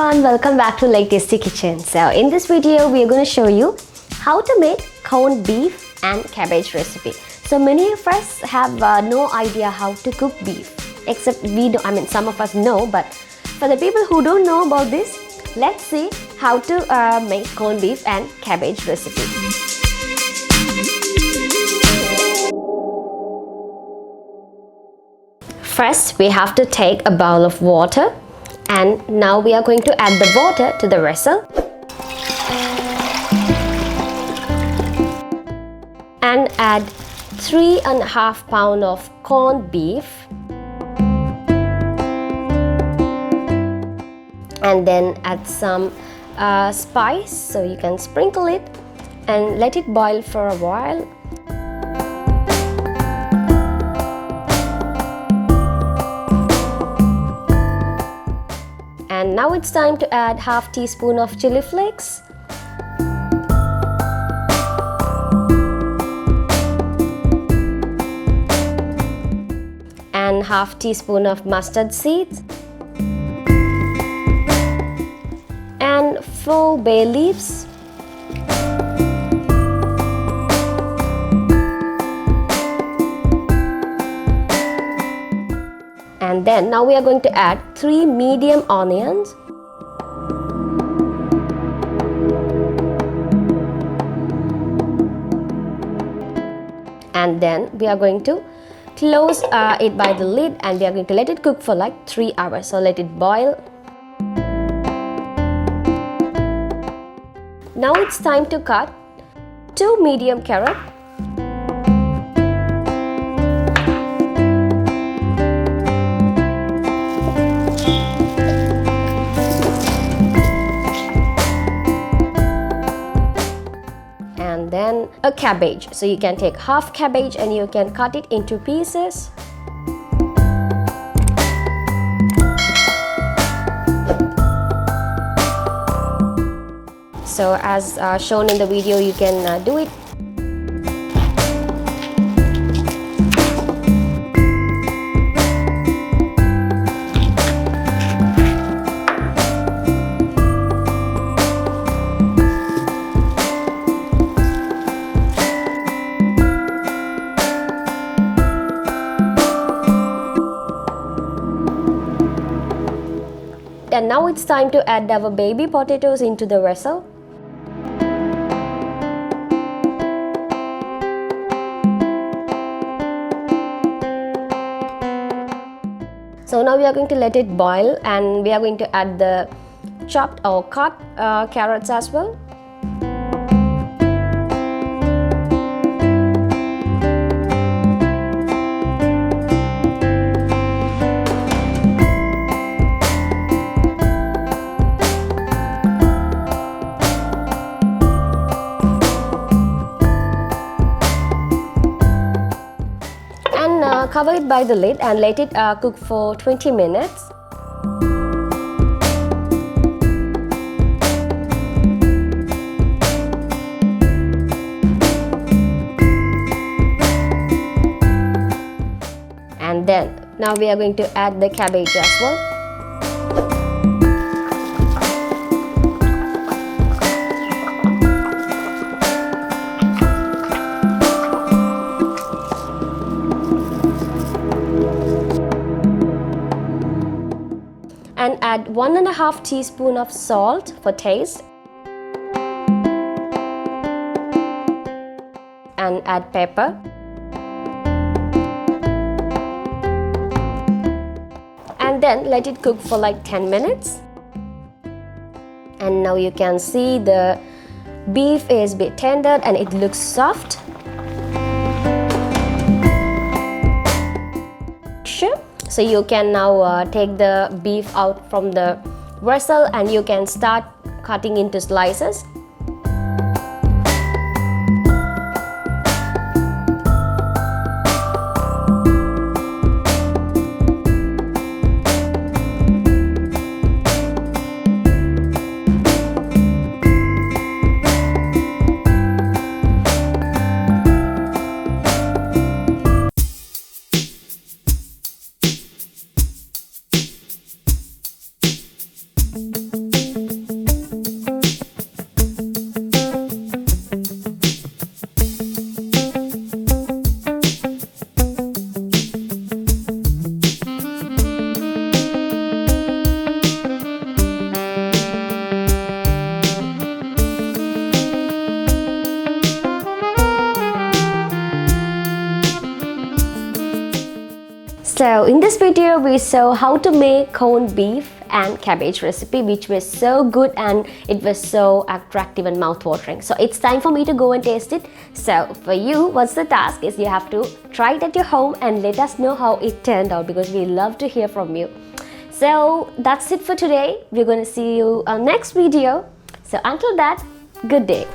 everyone, welcome back to Like Tasty Kitchen. So in this video we are going to show you how to make corned beef and cabbage recipe. So many of us have no idea how to cook beef, except some of us know, but for the people who don't know about this, let's see how to make corned beef and cabbage recipe. First, we have to take a bowl of water, and now we are going to add the water to the vessel and add 3.5 pounds of corned beef, and then add some spice, so you can sprinkle it and let it boil for a while. And now it's time to add half teaspoon of chili flakes, and half teaspoon of mustard seeds, and 4 bay leaves, and then now we are going to add 3 medium onions, and then we are going to close it by the lid, and we are going to let it cook for like 3 hours. So let it boil. Now it's time to cut 2 medium carrots, and then a cabbage. So you can take half cabbage and you can cut it into pieces. So as shown in the video, you can do it. And now it's time to add our baby potatoes into the vessel. So now we are going to let it boil, and we are going to add the chopped or cut carrots as well. Cover it by the lid and let it cook for 20 minutes. And then now we are going to add the cabbage as well. And add 1.5 teaspoon of salt for taste, and add pepper, and then let it cook for like 10 minutes. And now you can see the beef is a bit tender and it looks soft. So you can now take the beef out from the vessel and you can start cutting into slices. So in this video we saw how to make corned beef and cabbage recipe, which was so good and it was so attractive and mouth-watering. So it's time for me to go and taste it. So for you, what's the task is you have to try it at your home and let us know how it turned out, because we love to hear from you. So that's it for today. We're going to see you on next video. So until that, good day.